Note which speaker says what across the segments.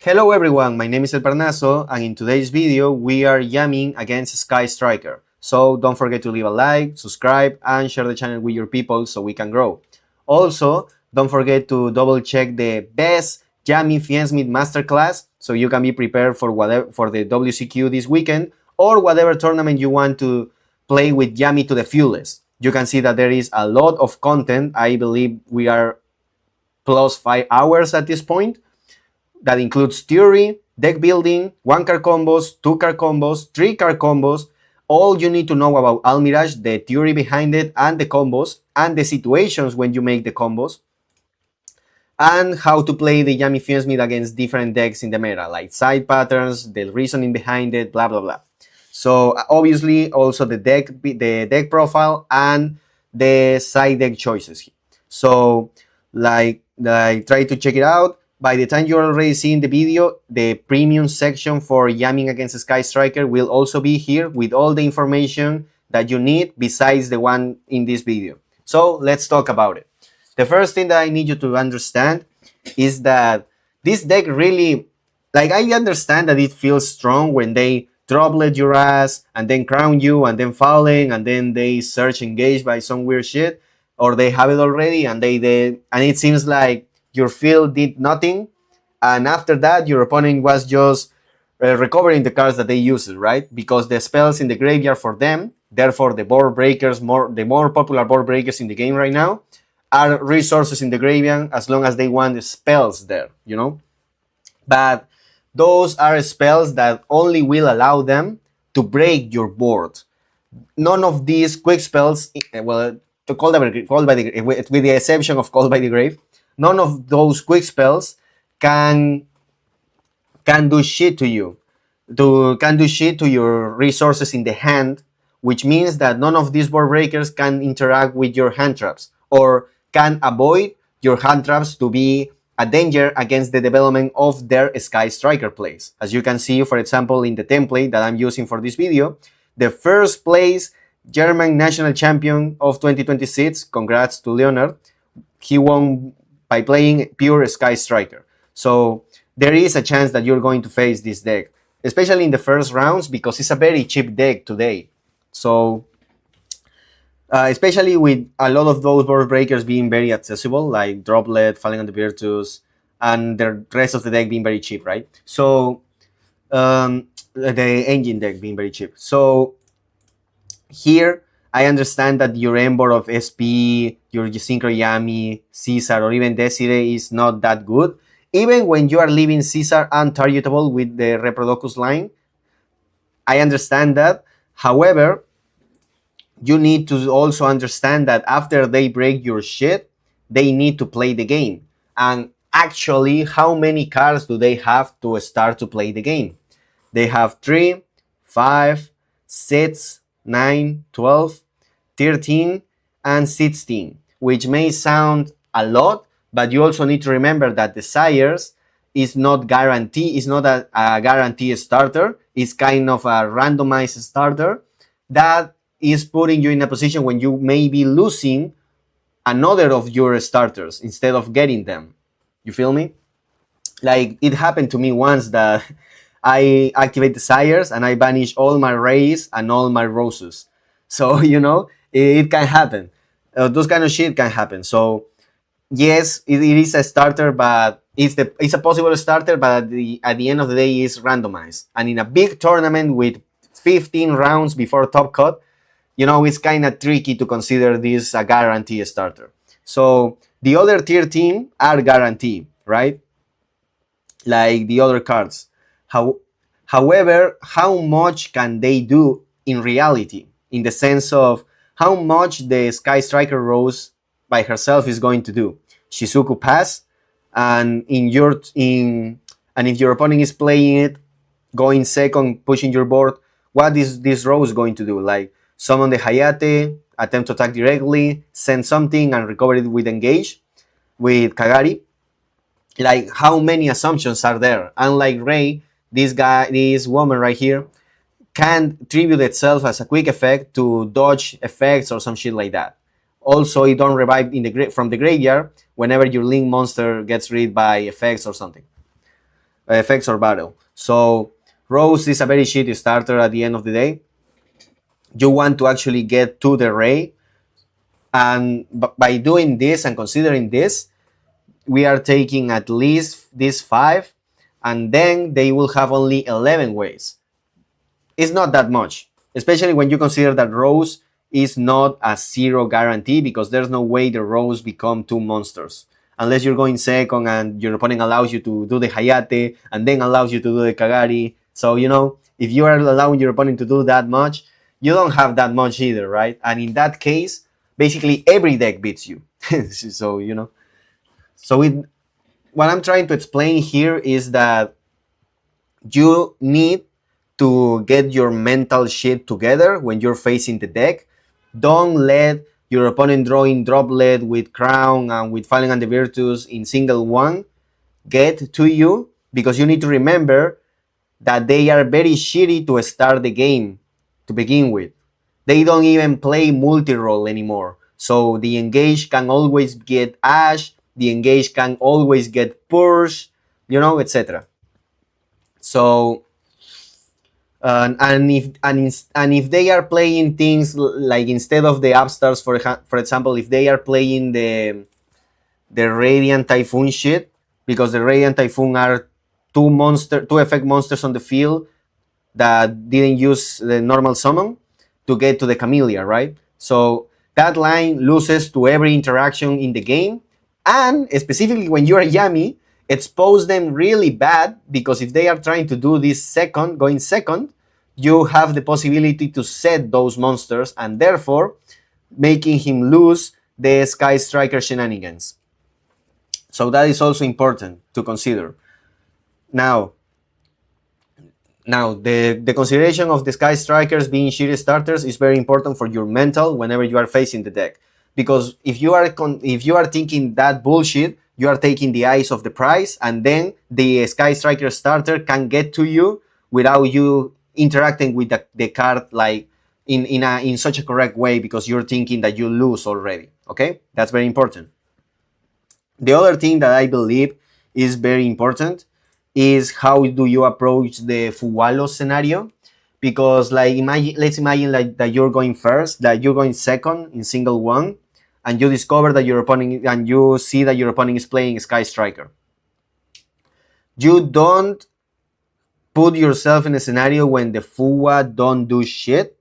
Speaker 1: Hello everyone, my name is El Parnaso, and in today's video we are jamming against Sky Striker. So don't forget to leave a like, subscribe, and share the channel with your people so we can grow. Also, don't forget to double check the best jamming Fiensmith masterclass so you can be prepared for the WCQ this weekend or whatever tournament you want to play with Yami to the fullest. You can see that there is a lot of content. I believe we are plus 5 hours at this point. That includes theory, deck building, 1-card combos, 2-card combos, 3-card combos, all you need to know about Almirage, the theory behind it, and the combos, and the situations when you make the combos, and how to play the Yami Fiensmith against different decks in the meta, like side patterns, the reasoning behind it, blah blah blah. So obviously also the deck profile and the side deck choices. So like try to check it out. By the time you're already seeing the video, the premium section for jamming against Sky Striker will also be here with all the information that you need besides the one in this video. So let's talk about it. The first thing that I need you to understand is that this deck really, like, I understand that it feels strong when they droplet your ass and then crown you and then falling and then they search engage by some weird shit, or they have it already and and it seems like your field did nothing, and after that your opponent was just recovering the cards that they used, right? Because the spells in the graveyard for them, therefore the board breakers, the more popular board breakers in the game right now, are resources in the graveyard as long as they want the spells there, you know? But those are spells that only will allow them to break your board. None of these quick spells, well, to call by the with the exception of Call by the Grave, none of those quick spells can do shit to you. Can do shit to your resources in the hand, which means that none of these board breakers can interact with your hand traps or can avoid your hand traps to be a danger against the development of their Sky Striker plays. As you can see, for example, in the template that I'm using for this video, the first place German national champion of 2026, congrats to Leonard, he won by playing pure Sky Striker. So there is a chance that you're going to face this deck, especially in the first rounds, because it's a very cheap deck today. So especially with a lot of those board breakers being very accessible, like Droplet, Falling on the Virtus, and the rest of the deck being very cheap, right? So the engine deck being very cheap. So here, I understand that your Embor of SP, your Synchro Yami, Caesar, or even Desiree is not that good. Even when you are leaving Caesar untargetable with the Reproducus line, I understand that. However, you need to also understand that after they break your shit, they need to play the game. And actually, how many cards do they have to start to play the game? They have 3, 5, 6, 9, 12, 13, and 16, which may sound a lot, but you also need to remember that the Sires is not a guarantee starter. It's kind of a randomized starter that is putting you in a position when you may be losing another of your starters instead of getting them. You feel me? Like, it happened to me once that I activate the Sires and I banish all my Rays and all my Roses. So, you know, it can happen. Those kind of shit can happen. So, yes, it is a starter, but it's a possible starter, but at the end of the day, it's randomized. And in a big tournament with 15 rounds before top cut, you know, it's kind of tricky to consider this a guarantee starter. So the other tier team are guaranteed, right? Like the other cards. However, how much can they do in reality? In the sense of how much the Sky Striker Rose by herself is going to do. Shizuku pass, and if your opponent is playing it, going second, pushing your board, what is this Rose going to do? Like, summon the Hayate, attempt to attack directly, send something, and recover it with engage with Kagari. Like, how many assumptions are there? Unlike Ray, this woman right here, can tribute itself as a quick effect to dodge effects or some shit like that. Also, it don't revive from the graveyard whenever your link monster gets rid by effects or something. effects or battle. So Rose is a very shitty starter at the end of the day. You want to actually get to the Ray, and by doing this and considering this, we are taking at least these 5, and then they will have only 11 ways. It's not that much, especially when you consider that Rose is not a 0 guarantee, because there's no way the Rose become 2 monsters. Unless you're going second and your opponent allows you to do the Hayate and then allows you to do the Kagari. So, if you are allowing your opponent to do that much, you don't have that much either, right? And in that case, basically every deck beats you. So, So what I'm trying to explain here is that you need to get your mental shit together when you're facing the deck. Don't let your opponent drawing Droplet with Crown and with Falling on the Virtus in single one get to you, because you need to remember that they are very shitty to start the game to begin with. They don't even play multi-role anymore. So the engage can always get Ash, the engage can always get Purge, etc. So and if they are playing things like, instead of the upstarts, for example, if they are playing the Radiant Typhoon shit, because the Radiant Typhoon are two effect monsters on the field that didn't use the normal summon to get to the Camellia, right? So that line loses to every interaction in the game, and specifically when you are Yami, expose them really bad, because if they are trying to do this going second, you have the possibility to set those monsters, and therefore making him lose the Sky Striker shenanigans. So that is also important to consider. Now the consideration of the Sky Strikers being shitty starters is very important for your mental whenever you are facing the deck. Because if you are thinking that bullshit, you are taking the eyes of the prize, and then the Sky Striker starter can get to you without you interacting with the card like in such a correct way, because you're thinking that you lose already. Okay, that's very important. The other thing that I believe is very important is how do you approach the Fuwalo scenario, because let's imagine like that you're going first, that you're going second in single one, and you discover that your opponent, and you see that your opponent is playing Sky Striker. You don't put yourself in a scenario when the Fuwa don't do shit,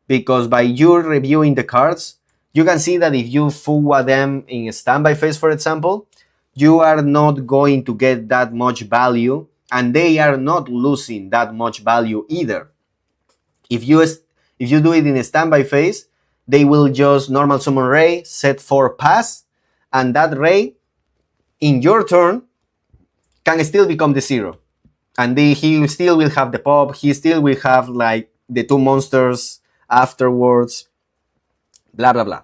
Speaker 1: because by you reviewing the cards, you can see that if you Fuwa them in a standby phase, for example, you are not going to get that much value, and they are not losing that much value either. If you do it in a standby phase, they will just normal summon Ray, set 4 pass, and that Ray, in your turn, can still become the 0. And he still will have the pop, he still will have like the 2 monsters afterwards, blah blah blah.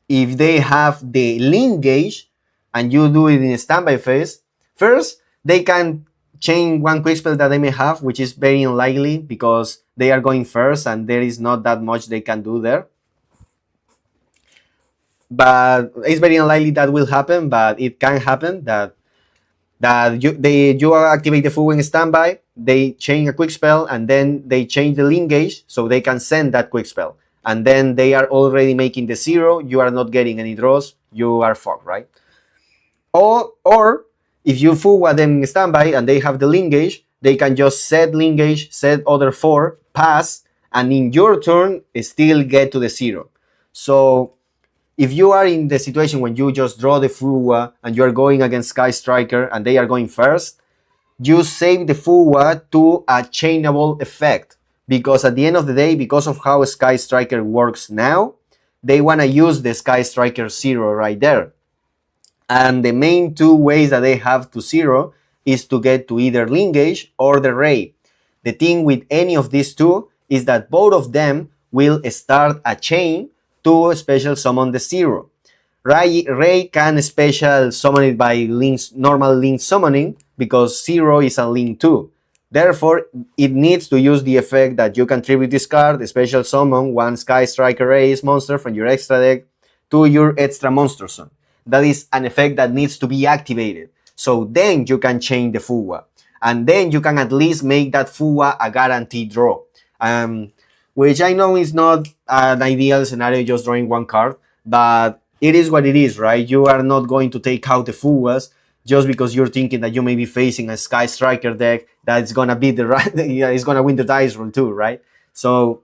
Speaker 1: If they have the Link Gauge, and you do it in a standby phase, first, they can chain one quick spell that they may have, which is very unlikely because they are going first and there is not that much they can do there. But it's very unlikely that will happen, but it can happen that you activate the full in standby, they chain a quick spell, and then they change the Link Gauge so they can send that quick spell. And then they are already making the 0, you are not getting any draws, you are fucked, right? Or if you Fuwa them in standby and they have the Link Gauge, they can just set Link Gauge, set other 4, pass, and in your turn still get to the 0. So if you are in the situation when you just draw the Fuwa and you are going against Sky Striker and they are going first, you save the Fuwa to a chainable effect. Because at the end of the day, because of how Sky Striker works now, they want to use the Sky Striker 0 right there. And the main 2 ways that they have to 0 is to get to either Link Gauge or the Ray. The thing with any of these 2 is that both of them will start a chain to special summon the 0. Ray can special summon it by normal link summoning, because 0 is a link 2. Therefore, it needs to use the effect that you can tribute this card, special summon one Sky Striker Ace monster from your extra deck to your extra monster zone. That is an effect that needs to be activated. So then you can chain the Fuwa. and then you can at least make that Fuwa a guaranteed draw. Um, which I know is not an ideal scenario, just drawing one card, but it is what it is, right? You are not going to take out the Fuwas just because you're thinking that you may be facing a Sky Striker deck that's gonna beat the right, is gonna win the dice roll too, right? So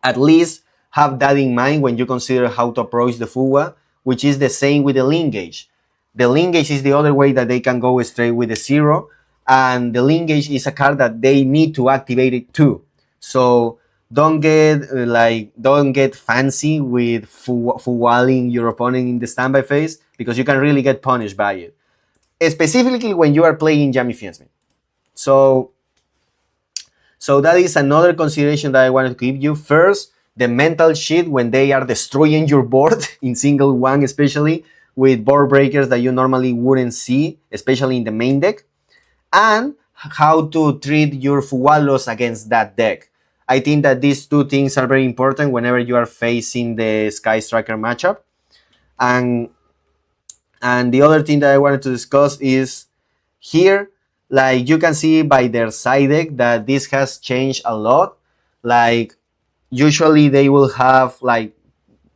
Speaker 1: at least have that in mind when you consider how to approach the Fuwa, which is the same with the Linkage. The Linkage is the other way that they can go straight with the zero, and the Linkage is a card that they need to activate it too. So don't get fancy with Fuwaling your opponent in the standby phase, because you can really get punished by it. Specifically when you are playing Yami Fienzman. So that is another consideration that I wanted to give you. First, the mental shit when they are destroying your board in single one, especially with board breakers that you normally wouldn't see, especially in the main deck, and how to treat your Fuwalos against that deck. I think that these two things are very important whenever you are facing the Sky Striker matchup. And the other thing that I wanted to discuss is here, like you can see by their side deck that this has changed a lot. Like usually they will have, like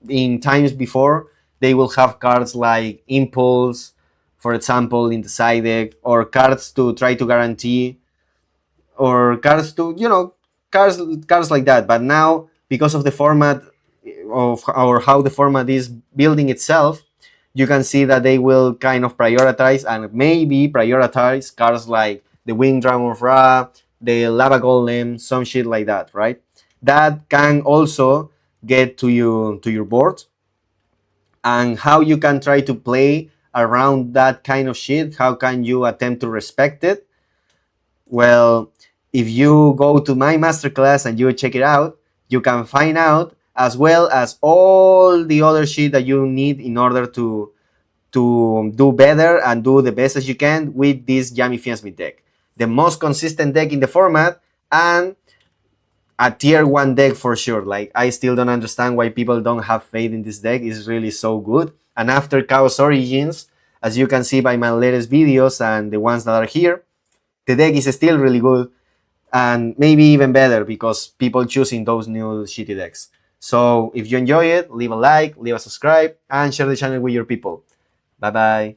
Speaker 1: in times before, they will have cards like Impulse, for example, in the side deck, or cards to try to guarantee, or cards to, cards like that. But now, because of the format of, or how the format is building itself, you can see that they will kind of prioritize, and maybe prioritize cards like the Winged Dragon of Ra, the Lava Golem, some shit like that, right? That can also get to your board, and how you can try to play around that kind of shit. How can you attempt to respect it? Well, if you go to my masterclass and you check it out, you can find out, as well as all the other shit that you need in order to do better and do the best as you can with this Yami Fienzmith deck. The most consistent deck in the format, and a tier 1 deck for sure. Like, I still don't understand why people don't have faith in this deck. It's really so good. And after Chaos Origins, as you can see by my latest videos and the ones that are here, the deck is still really good, and maybe even better because people choosing those new shitty decks. So if you enjoy it, leave a like, leave a subscribe, and share the channel with your people. Bye bye.